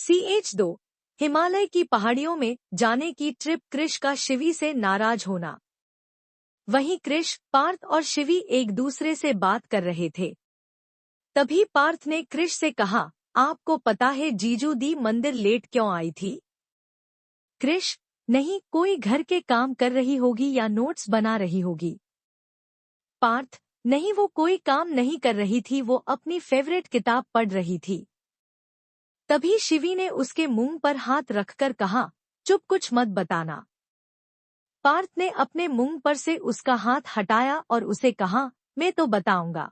CH2 Himalaya की पहाड़ियों में जाने की ट्रिप। कृष का शिवी से नाराज होना। वहीं कृष, पार्थ और शिवी एक दूसरे से बात कर रहे थे। तभी पार्थ ने कृष से कहा, आपको पता है जीजू दी मंदिर लेट क्यों आई थी? कृष, नहीं, कोई घर के काम कर रही होगी या नोट्स बना रही होगी। पार्थ, नहीं, वो कोई काम नहीं कर रही थी, वो अपनी फेवरेट किताब पढ़ रही थी। तभी शिवी ने उसके मुंह पर हाथ रखकर कहा, चुप, कुछ मत बताना। पार्थ ने अपने मुंह पर से उसका हाथ हटाया और उसे कहा, मैं तो बताऊंगा।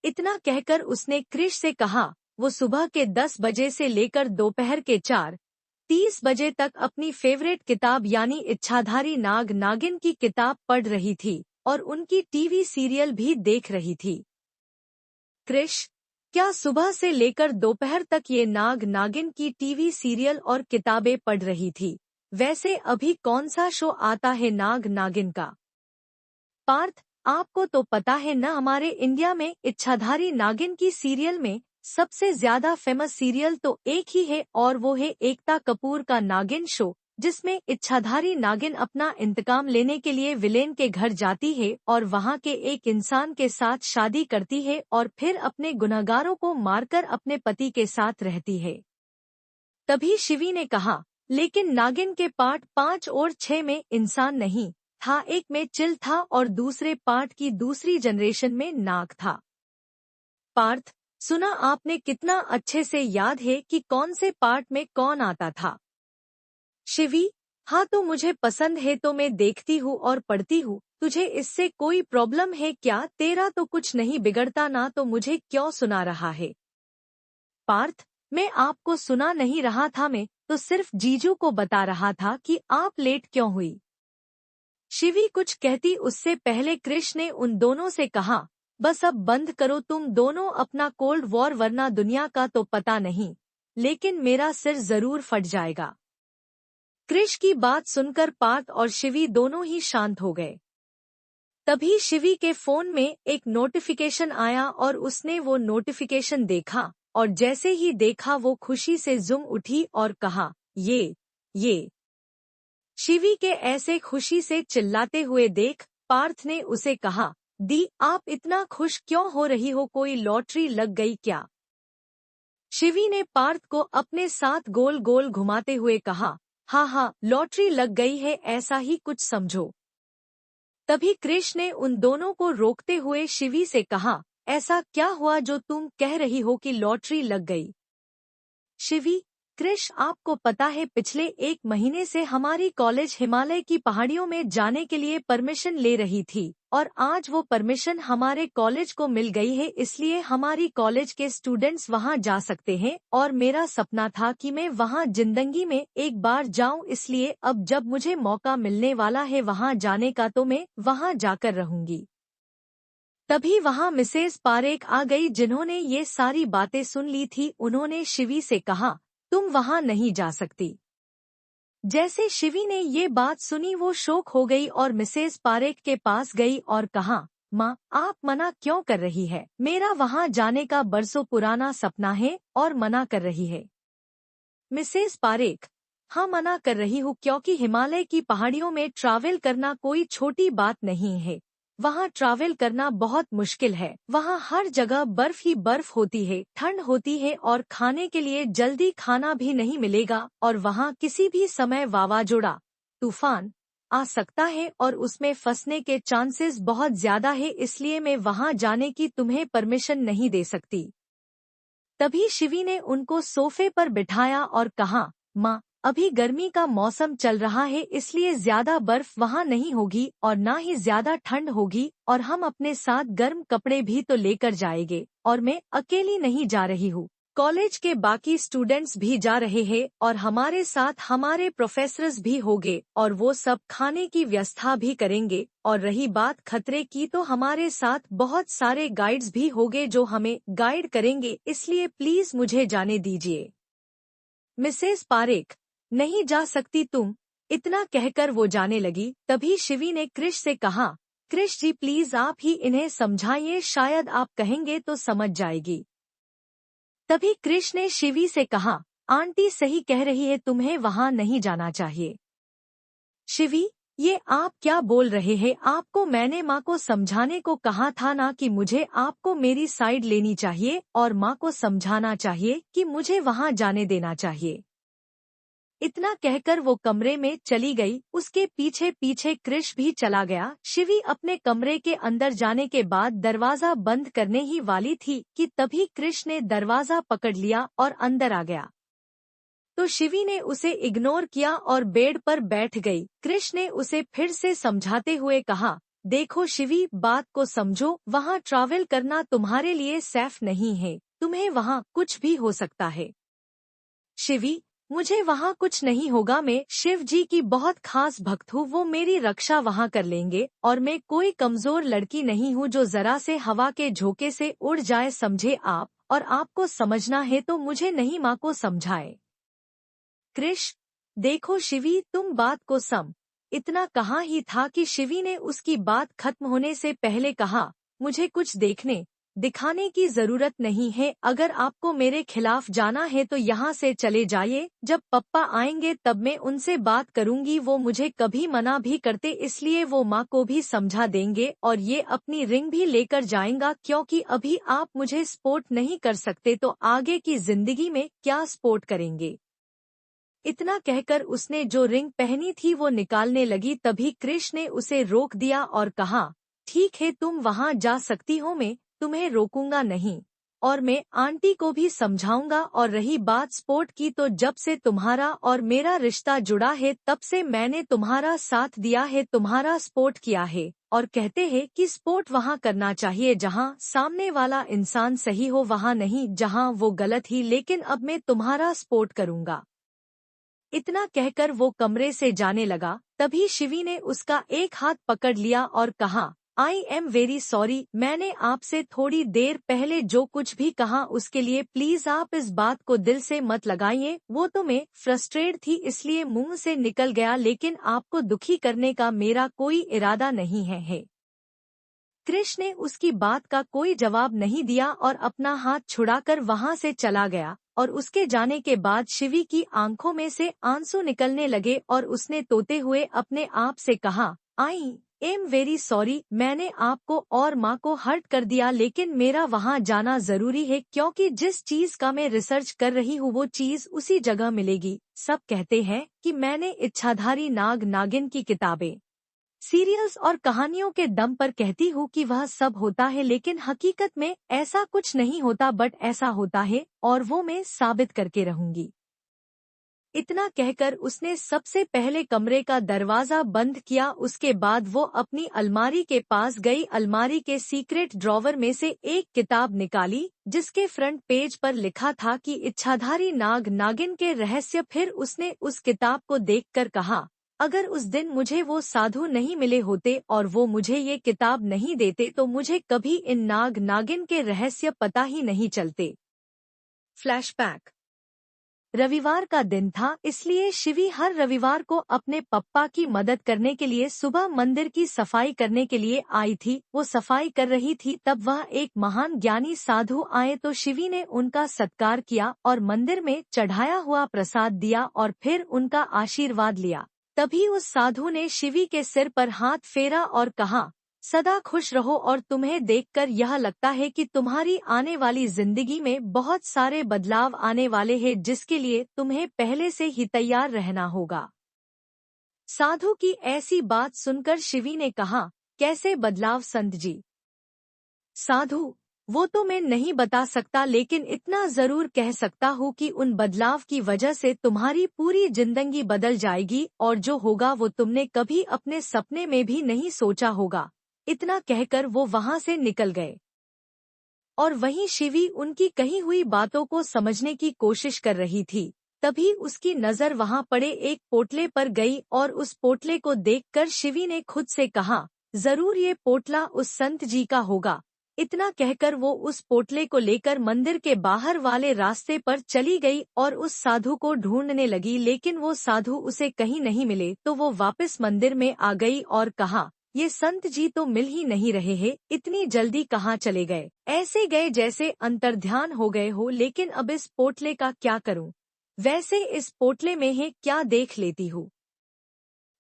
इतना कहकर उसने कृष से कहा, वो सुबह के 10 बजे से लेकर दोपहर के 4:30 बजे तक अपनी फेवरेट किताब यानी इच्छाधारी नाग नागिन की किताब पढ़ रही थी और उनकी टीवी सीरियल भी देख रही थी। कृष, क्या सुबह से लेकर दोपहर तक ये नाग नागिन की टीवी सीरियल और किताबें पढ़ रही थी? वैसे अभी कौन सा शो आता है नाग नागिन का? पार्थ, आपको तो पता है न, हमारे इंडिया में इच्छाधारी नागिन की सीरियल में सबसे ज्यादा फेमस सीरियल तो एक ही है और वो है एकता कपूर का नागिन शो, जिसमें इच्छाधारी नागिन अपना इंतकाम लेने के लिए विलेन के घर जाती है और वहां के एक इंसान के साथ शादी करती है और फिर अपने गुनहगारों को मारकर अपने पति के साथ रहती है। तभी शिवी ने कहा, लेकिन नागिन के पार्ट 5 और 6 में इंसान नहीं था, एक में चिल था और दूसरे पार्ट की दूसरी जनरेशन में नाग था। पार्थ, सुना आपने, कितना अच्छे से याद है कि कौन से पार्ट में कौन आता था। शिवी, हाँ, तो मुझे पसंद है तो मैं देखती हूँ और पढ़ती हूँ। तुझे इससे कोई प्रॉब्लम है क्या? तेरा तो कुछ नहीं बिगड़ता ना, तो मुझे क्यों सुना रहा है? पार्थ, मैं आपको सुना नहीं रहा था, मैं तो सिर्फ जीजू को बता रहा था कि आप लेट क्यों हुई। शिवी कुछ कहती उससे पहले कृष ने उन दोनों से कहा, बस अब बंद करो तुम दोनों अपना कोल्ड वॉर, वरना दुनिया का तो पता नहीं, लेकिन मेरा सिर जरूर फट जाएगा। कृष की बात सुनकर पार्थ और शिवी दोनों ही शांत हो गए। तभी शिवी के फोन में एक नोटिफिकेशन आया और उसने वो नोटिफिकेशन देखा और जैसे ही देखा वो खुशी से झूम उठी और कहा, ये। शिवी के ऐसे खुशी से चिल्लाते हुए देख पार्थ ने उसे कहा, दी, आप इतना खुश क्यों हो रही हो, कोई लॉटरी लग गई क्या? शिवी ने पार्थ को अपने साथ गोल गोल घुमाते हुए कहा, हाँ, लॉटरी लग गई है, ऐसा ही कुछ समझो। तभी कृष ने उन दोनों को रोकते हुए शिवी से कहा, ऐसा क्या हुआ जो तुम कह रही हो कि लॉटरी लग गई? शिवी, कृष, आपको पता है पिछले 1 महीने से हमारी कॉलेज हिमालय की पहाड़ियों में जाने के लिए परमिशन ले रही थी और आज वो परमिशन हमारे कॉलेज को मिल गई है, इसलिए हमारी कॉलेज के स्टूडेंट्स वहां जा सकते हैं और मेरा सपना था कि मैं वहां जिंदगी में एक बार जाऊं, इसलिए अब जब मुझे मौका मिलने वाला है वहां जाने का तो मैं वहां जाकर रहूंगी। तभी वहां मिसेस पारेख आ गई, जिन्होंने ये सारी बातें सुन ली थी। उन्होंने शिवी से कहा, तुम वहां नहीं जा सकती। जैसे शिवी ने ये बात सुनी वो शौक हो गई और मिसेस पारेख के पास गई और कहा, माँ, आप मना क्यों कर रही है? मेरा वहां जाने का बरसों पुराना सपना है और मना कर रही है। मिसेस पारेख, हाँ, मना कर रही हूँ क्योंकि हिमालय की पहाड़ियों में ट्रैवल करना कोई छोटी बात नहीं है। वहाँ ट्रैवल करना बहुत मुश्किल है। वहाँ हर जगह बर्फ ही बर्फ होती है, ठंड होती है और खाने के लिए जल्दी खाना भी नहीं मिलेगा और वहाँ किसी भी समय वावाजोड़ा, तूफान आ सकता है और उसमें फंसने के चांसेस बहुत ज्यादा है, इसलिए मैं वहाँ जाने की तुम्हें परमिशन नहीं दे सकती। तभी शिवी ने उनको सोफे पर बिठाया और कहा, माँ, अभी गर्मी का मौसम चल रहा है, इसलिए ज्यादा बर्फ वहाँ नहीं होगी और ना ही ज्यादा ठंड होगी और हम अपने साथ गर्म कपड़े भी तो लेकर जाएंगे और मैं अकेली नहीं जा रही हूँ, कॉलेज के बाकी स्टूडेंट्स भी जा रहे हैं और हमारे साथ हमारे प्रोफेसर्स भी होंगे और वो सब खाने की व्यवस्था भी करेंगे, और रही बात खतरे की तो हमारे साथ बहुत सारे गाइड्स भी होंगे जो हमें गाइड करेंगे, इसलिए प्लीज मुझे जाने दीजिए। मिसेस पारेख, नहीं जा सकती तुम, इतना कहकर वो जाने लगी। तभी शिवी ने कृष से कहा, कृष जी, प्लीज आप ही इन्हें समझाइए, शायद आप कहेंगे तो समझ जाएगी। तभी कृष ने शिवी से कहा, आंटी सही कह रही है, तुम्हें वहाँ नहीं जाना चाहिए। शिवी, ये आप क्या बोल रहे हैं? आपको मैंने माँ को समझाने को कहा था ना कि मुझे आपको मेरी साइड लेनी चाहिए और माँ को समझाना चाहिए कि मुझे वहाँ जाने देना चाहिए। इतना कहकर वो कमरे में चली गई। उसके पीछे पीछे कृष भी चला गया। शिवी अपने कमरे के अंदर जाने के बाद दरवाजा बंद करने ही वाली थी कि तभी कृष ने दरवाजा पकड़ लिया और अंदर आ गया। तो शिवी ने उसे इग्नोर किया और बेड पर बैठ गई। कृष ने उसे फिर से समझाते हुए कहा, देखो शिवी, बात को समझो, वहाँ ट्रैवल करना तुम्हारे लिए सेफ नहीं है। तुम्हें वहाँ कुछ भी हो सकता है। शिवी, मुझे वहाँ कुछ नहीं होगा। मैं शिव जी की बहुत खास भक्त हूँ, वो मेरी रक्षा वहाँ कर लेंगे और मैं कोई कमजोर लड़की नहीं हूँ जो जरा से हवा के झोंके से उड़ जाए, समझे आप? और आपको समझना है तो मुझे नहीं, माँ को समझाए। कृष, देखो शिवी, तुम बात को सम। इतना कहा ही था कि शिवी ने उसकी बात खत्म होने से पहले कहा, मुझे कुछ देखने दिखाने की जरूरत नहीं है। अगर आपको मेरे खिलाफ जाना है तो यहाँ से चले जाइए। जब पप्पा आएंगे तब मैं उनसे बात करूंगी। वो मुझे कभी मना भी करते, इसलिए वो माँ को भी समझा देंगे और ये अपनी रिंग भी लेकर जाएगा, क्योंकि अभी आप मुझे सपोर्ट नहीं कर सकते तो आगे की जिंदगी में क्या सपोर्ट करेंगे? इतना कहकर उसने जो रिंग पहनी थी वो निकालने लगी। तभी कृष ने उसे रोक दिया और कहा, ठीक है, तुम वहाँ जा सकती हो, मैं तुम्हें रोकूंगा नहीं और मैं आंटी को भी समझाऊंगा। और रही बात स्पोर्ट की, तो जब से तुम्हारा और मेरा रिश्ता जुड़ा है तब से मैंने तुम्हारा साथ दिया है, तुम्हारा सपोर्ट किया है। और कहते हैं कि स्पोर्ट वहाँ करना चाहिए जहाँ सामने वाला इंसान सही हो, वहाँ नहीं जहाँ वो गलत ही। लेकिन अब मैं तुम्हारा सपोर्ट करूंगा। इतना कहकर वो कमरे से जाने लगा। तभी शिवी ने उसका एक हाथ पकड़ लिया और कहा, आई एम वेरी सॉरी, मैंने आपसे थोड़ी देर पहले जो कुछ भी कहा उसके लिए प्लीज आप इस बात को दिल से मत लगाइए। वो तो मैं फ्रस्ट्रेट थी इसलिए मुंह से निकल गया, लेकिन आपको दुखी करने का मेरा कोई इरादा नहीं है। कृष ने उसकी बात का कोई जवाब नहीं दिया और अपना हाथ छुड़ाकर वहां से चला गया। और उसके जाने के बाद शिवी की आंखों में से आंसू निकलने लगे और उसने तोते हुए अपने आप से कहा, आई एम वेरी सॉरी, मैंने आपको और माँ को हर्ट कर दिया, लेकिन मेरा वहाँ जाना जरूरी है क्योंकि जिस चीज का मैं रिसर्च कर रही हूँ वो चीज उसी जगह मिलेगी। सब कहते हैं कि मैंने इच्छाधारी नाग नागिन की किताबें, सीरियल्स और कहानियों के दम पर कहती हूँ कि वह सब होता है, लेकिन हकीकत में ऐसा कुछ नहीं होता, बट ऐसा होता है और वो मैं साबित करके रहूंगी। इतना कहकर उसने सबसे पहले कमरे का दरवाजा बंद किया। उसके बाद वो अपनी अलमारी के पास गई। अलमारी के सीक्रेट ड्रॉवर में से एक किताब निकाली जिसके फ्रंट पेज पर लिखा था कि इच्छाधारी नाग नागिन के रहस्य। फिर उसने उस किताब को देखकर कहा, अगर उस दिन मुझे वो साधु नहीं मिले होते और वो मुझे ये किताब नहीं देते तो मुझे कभी इन नाग नागिन के रहस्य पता ही नहीं चलते। फ्लैशबैक। रविवार का दिन था, इसलिए शिवी हर रविवार को अपने पप्पा की मदद करने के लिए सुबह मंदिर की सफाई करने के लिए आई थी। वो सफाई कर रही थी तब वह एक महान ज्ञानी साधु आए तो शिवी ने उनका सत्कार किया और मंदिर में चढ़ाया हुआ प्रसाद दिया और फिर उनका आशीर्वाद लिया। तभी उस साधु ने शिवी के सिर पर हाथ फेरा और कहा, सदा खुश रहो और तुम्हें देखकर यह लगता है कि तुम्हारी आने वाली जिंदगी में बहुत सारे बदलाव आने वाले हैं जिसके लिए तुम्हें पहले से ही तैयार रहना होगा। साधु की ऐसी बात सुनकर शिवी ने कहा, कैसे बदलाव संत जी? साधु, वो तो मैं नहीं बता सकता, लेकिन इतना जरूर कह सकता हूँ कि उन बदलाव की वजह से तुम्हारी पूरी जिंदगी बदल जाएगी और जो होगा वो तुमने कभी अपने सपने में भी नहीं सोचा होगा। इतना कहकर वो वहां से निकल गए और वहीं शिवी उनकी कही हुई बातों को समझने की कोशिश कर रही थी। तभी उसकी नजर वहां पड़े एक पोटले पर गई और उस पोटले को देखकर शिवी ने खुद से कहा, जरूर ये पोटला उस संत जी का होगा। इतना कहकर वो उस पोटले को लेकर मंदिर के बाहर वाले रास्ते पर चली गई और उस साधु को ढूंढने लगी, लेकिन वो साधु उसे कहीं नहीं मिले। तो वो वापस मंदिर में आ गई और कहा, ये संत जी तो मिल ही नहीं रहे हैं, इतनी जल्दी कहाँ चले गए? ऐसे गए जैसे अंतर्ध्यान हो गए हो, लेकिन अब इस पोटले का क्या करूं? वैसे इस पोटले में है क्या देख लेती हूँ।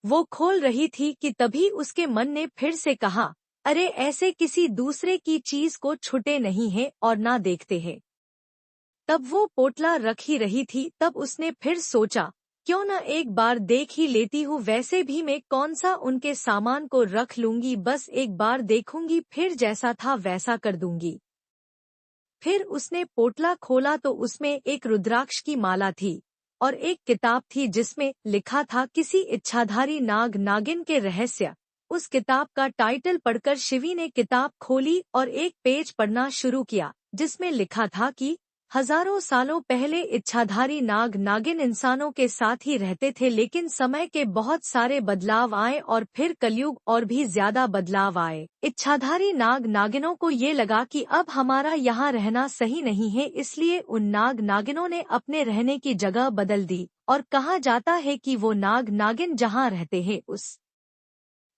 वो खोल रही थी कि तभी उसके मन ने फिर से कहा, अरे ऐसे किसी दूसरे की चीज को छुटे नहीं है और ना देखते हैं। तब वो पोटला रख ही रही थी, तब उसने फिर सोचा, क्यों न एक बार देख ही लेती हूँ, वैसे भी मैं कौन सा उनके सामान को रख लूंगी, बस एक बार देखूंगी, फिर जैसा था वैसा कर दूंगी। फिर उसने पोटला खोला तो उसमें एक रुद्राक्ष की माला थी और एक किताब थी जिसमें लिखा था किसी इच्छाधारी नाग नागिन के रहस्य। उस किताब का टाइटल पढ़कर शिवी ने किताब खोली और एक पेज पढ़ना शुरू किया जिसमें लिखा था कि हजारों सालों पहले इच्छाधारी नाग नागिन इंसानों के साथ ही रहते थे, लेकिन समय के बहुत सारे बदलाव आए और फिर कलयुग और भी ज्यादा बदलाव आए। इच्छाधारी नाग नागिनों को ये लगा कि अब हमारा यहाँ रहना सही नहीं है, इसलिए उन नाग नागिनों ने अपने रहने की जगह बदल दी और कहा जाता है कि वो नाग नागिन जहाँ रहते हैं उस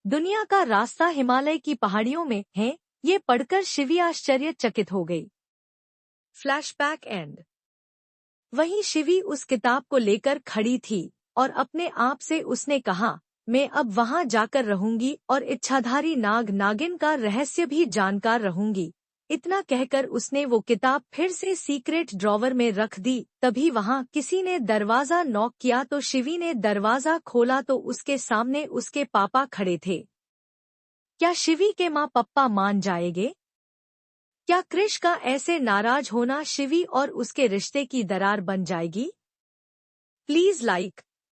दुनिया का रास्ता हिमालय की पहाड़ियों में है। ये पढ़कर शिवी आश्चर्यचकित हो गई। Flashback and. वहीं शिवी उस किताब को लेकर खड़ी थी और अपने आप से उसने कहा, मैं अब वहां जाकर रहूंगी और इच्छाधारी नाग नागिन का रहस्य भी जानकार रहूंगी। इतना कहकर उसने वो किताब फिर से सीक्रेट ड्रॉवर में रख दी। तभी वहां किसी ने दरवाजा नॉक किया तो शिवी ने दरवाजा खोला तो उसके सामने उसके पापा खड़े थे। क्या शिवी के माँ पप्पा मान जाएंगे? क्या क्रिश का ऐसे नाराज होना शिवी और उसके रिश्ते की दरार बन जाएगी? Please like,